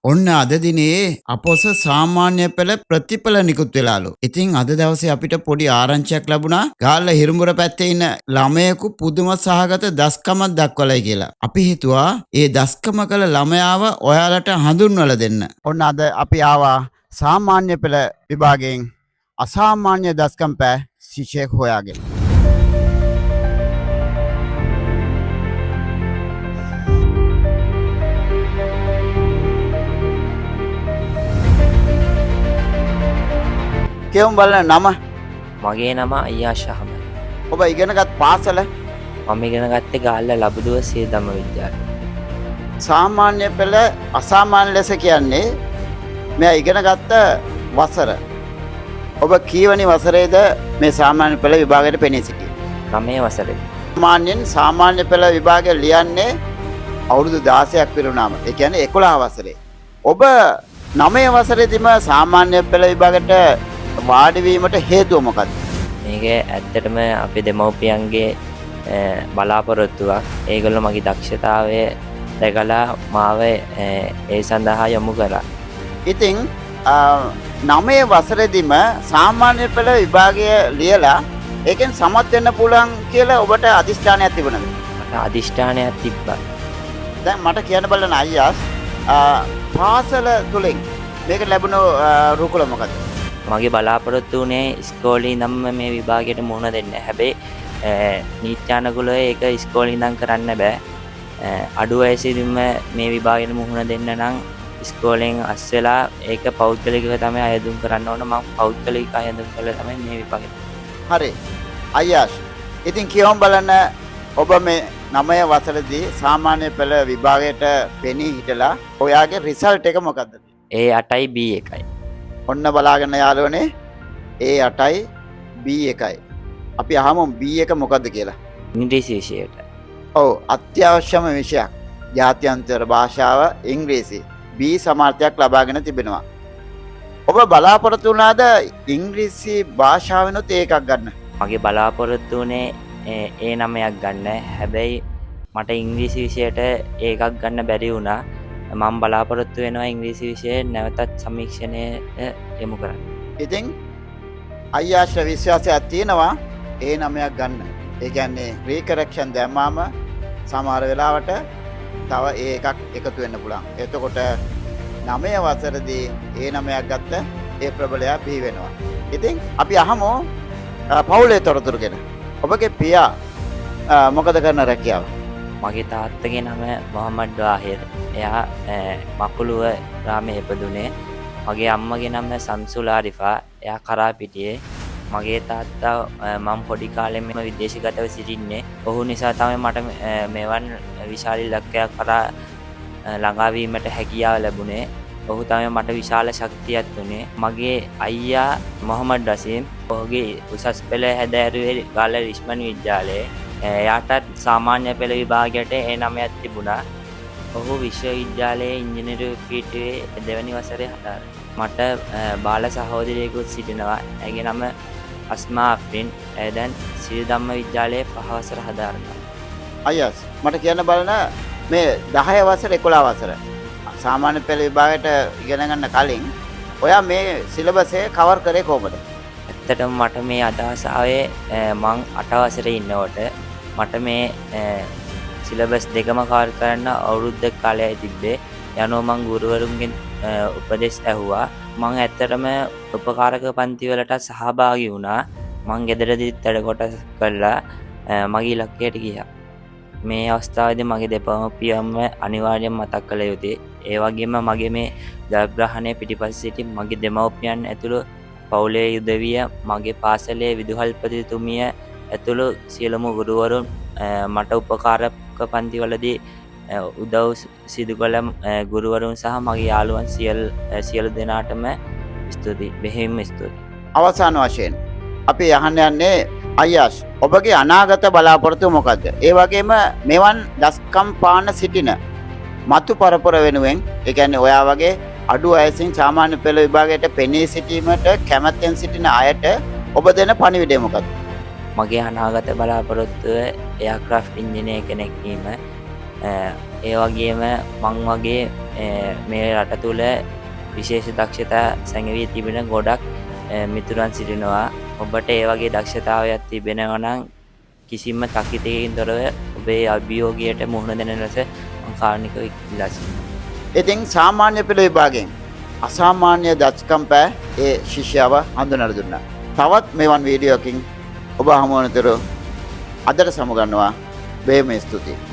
ඔන්න අද දිනේ අපොස සාමාන්‍ය පෙළ ප්‍රතිඵල නිකුත් වෙලාලු. ඉතින් අද දවසේ අපිට පොඩි ආරංචියක් ලැබුණා. ගාල්ල හිරුඹුර පැත්තේ ඉන්න ළමයෙකු පුදුම සහගත දස්කමක් දක්වලයි කියලා. අපි හිතුවා ඒ දස්කම කළ ළමයාව ඔයාලට හඳුන්වලා දෙන්න. ඔන්න අද අපි ආවා සාමාන්‍ය පෙළ විභාගයෙන් අසාමාන්‍ය දස්කම් පෑ ශිෂ්‍යයෙක් හොයාගෙන. කෙවුම් බලන නම මගේ නම අයියාෂ් අහමද්. ඔබ ඉගෙනගත් පාසල මම ඉගෙන ගත්තේ ගාල්ල ලබුදුව සියදම විද්‍යාලය. සාමාන්‍ය පෙළ අසාමාන්‍ය ලෙස කියන්නේ මෙයා ඉගෙන ගත්ත වසර. ඔබ කීවනි වසරේද මේ සාමාන්‍ය පෙළ විභාගයට පෙනී සිටියේ? 9 වසරේ. සාමාන්‍යයෙන් සාමාන්‍ය පෙළ විභාගය ලියන්නේ අවුරුදු 16ක් පිරුණාම. ඒ කියන්නේ 11 වසරේ. ඔබ 9 වසරේදීම සාමාන්‍ය පෙළ විභාගයට වාඩි වීමට හේතුව මොකක්ද? මේක ඇත්තටම අපේ දෙමව්පියන්ගේ බලාපොරොත්තුවක්. ඒගොල්ලෝ මගේ දක්ෂතාවය දැකලා මාව ඒ සඳහා යොමු කළා. ඉතින් 9 වසරේදීම සාමාන්‍ය පෙළ විභාගය ලියලා ඒකෙන් සමත් වෙන්න පුළුවන් කියලා ඔබට අදිෂ්ඨානයක් තිබුණද? මට අදිෂ්ඨානයක් තිබ්බා. දැන් මට කියන්න බලන්න අයියා පාසල තුලින් මේක ලැබුණු රුකුල මොකක්ද? මගේ බලාපොරොත්තු වුණේ ඉස්කෝලේ ඉඳන්ම මේ විභාගයට මුහුණ දෙන්න. හැබැයි නීත්‍යානුකූලව ඒක ඉස්කෝලේ ඉඳන් කරන්න බෑ. අඩු වයසේදීම මේ විභාගයට මුහුණ දෙන්න නම් ඉස්කෝලෙන් අස් වෙලා ඒක පෞද්ගලිකව තමයි අයදුම් කරන්න ඕන. මම පෞද්ගලික අයදුම් කළා තමයි මේ විභාගෙට. හරි. අයියාෂ්. ඉතින් කියවම් බලන්න ඔබ මේ 9 වසරේදී සාමාන්‍ය පෙළ විභාගයට පෙනී හිටලා ඔයාගේ රිසල්ට් එක මොකද්ද? A8යි B1යි. ඔන්න බලාගෙන යාළුවනේ A8යි B1යි. අපි අහමු B1 මොකද්ද කියලා. ඉංග්‍රීසි විෂයට. ඔව් අත්‍යවශ්‍යම විෂයක්. ජාත්‍යන්තර භාෂාව ඉංග්‍රීසි. B සමාර්ථයක් ලබාගෙන තිබෙනවා. ඔබ බලාපොරොත්තු වුණාද ඉංග්‍රීසි භාෂාවෙනුත් ඒකක් ගන්න? මගේ බලාපොරොත්තු වුණේ A9ක් ගන්න. හැබැයි මට ඉංග්‍රීසි විෂයට ඒකක් ගන්න බැරි වුණා. මම බලාපොරොත්තු වෙනවා ඉංග්‍රීසි විෂය නැවතත් සමීක්ෂණයට යොමු කරන්න. ඉතින් අයියාෂ් විශ්වාසයක් තියෙනවා A9ක් ගන්න. ඒ කියන්නේ රීකරෙක්ෂන් දැම්මාම සමහර වෙලාවට තව එකක් එකතු වෙන්න පුළුවන්. එතකොට 9 වසරේදී A9ක් ගත්ත ඒ ප්‍රබලයා බිහි වෙනවා. ඉතින් අපි අහමු පවුලේ තොරතුරු ගැන. ඔබගේ පියා මොකද කරන රැකියාව? මගේ තාත්තගේ නම මොහම්මඩ් වාහිර්. එයා මකුළුව ග්‍රාමයේ ඉපදුනේ. මගේ අම්මගේ නම සම්සුල් ආරිෆා. එයා කරාපිටියේ. මගේ තාත්තා මම පොඩි කාලෙම විදේශගතව සිටින්නේ. ඔහු නිසා තමයි මට මෙවන් විශාල ඉලක්කයක් කරා ළඟා වීමට හැකියාව ලැබුණේ. ඔහු තමයි මට විශාල ශක්තියක් දුන්නේ. මගේ අයියා මොහමඩ් රසීම්. ඔහුගේ උසස් පෙළ හැදෑරුවේ ගාල්ල රිෂ්මන් විද්‍යාලයේ. එයාටත් සාමාන්‍ය පෙළ විභාගයට A9ක් තිබුණා. ඔහු විශ්වවිද්‍යාලයේ ඉංජිනේරු පීඨයේ දෙවැනි වසරේ හදාරා. මට බාල සහෝදරියකුත් සිටිනවා. ඇගේ නම අස්මා අෆ්රින්. ඇය දැන් සිරිධම්ම විද්‍යාලයේ 5 වසර හදාරනවා. අයියාස් මට කියන්න බලන්න මේ 10 වසර 11 වසර සාමාන්‍ය පෙළ විභාගයට ඉගෙන ගන්න කලින් ඔයා මේ සිලබස් එක කවර් කරේ කොහොමද? ඇත්තටම මට මේ අදහස ආවේ මං 8 වසරේ ඉන්නකොට මට මේ සිලබස් දෙකම කවර් කරන්න අවුරුද්දක කාලයයි තිබ්බේ. යනවා මං ගුරුවරුන්ගෙන් උපදෙස් ඇහුවා. මං ඇත්තටම උපකාරක පන්ති වලට සහභාගී වුණා. මං ගෙදරදීත් වැඩ කොටස් කළා. මගේ ඉලක්කයට ගියා. මේ අවස්ථාවේදී මගේ දෙපොළොපියන්ම අනිවාර්යෙන් මතක් කළ යුතුයි. ඒ වගේම මගේ මේ ජයග්‍රහණය පිටිපස්සේ සිටි මගේ දෙමව්පියන් ඇතුළු පවුලේ උදවිය, මගේ පාසලේ විදුහල්පතිතුමිය ඇතුළු සියලුම ගුරුවරුන් මට උපකාරක පන්තිවලදී උදව් සිදු කළ ගුරුවරුන් සහ මගේ යාළුවන් සියලු දෙනාටම ස්තුතියි. බෙහෙවින්ම ස්තුතියි. අවසාන වශයෙන් අපි අහන්න යන්නේ අයියාෂ් ඔබගේ අනාගත බලාපොරොත්තු මොකද්ද? ඒ වගේම මෙවන් දස්කම් පාන සිටින මතු පරපුර වෙනුවෙන් ඒ කියන්නේ ඔයා වගේ අඩු වයසින් සාමාන්‍ය පෙළ විභාගයට පෙනී සිටීමට කැමැත්තෙන් සිටින අයට ඔබ දෙන පණිවිඩය මොකක්ද? මගේ අනාගත බලාපොරොත්තුව එයාක්‍රාෆ්ට් ඉංජිනේර කෙනෙක් වීම. ඒ වගේම මං වගේ මේ රට තුළ විශේෂ දක්ෂතා සැඟවී තිබෙන ගොඩක් මිතුරන් සිටිනවා. ඔබට ඒ වගේ දක්ෂතාවයක් තිබෙනවා නම් කිසිම තකිතයකින් තොරව ඔබේ අභියෝගයට මුහුණ දෙන ලෙස මං කාරුණිකව ඉල්ලා සිටිනවා. ඉතින් සාමාන්‍ය පෙළ විභාගයෙන් අසාමාන්‍ය දක්ෂකම් පෑ ඒ ශිෂ්‍යාව හඳුනලා දුන්නා. තවත් මෙවන් වීඩියෝකින් ඔබ හමු වනතුරු අදට සමුගන්නවා. බොහොම ස්තුතියි.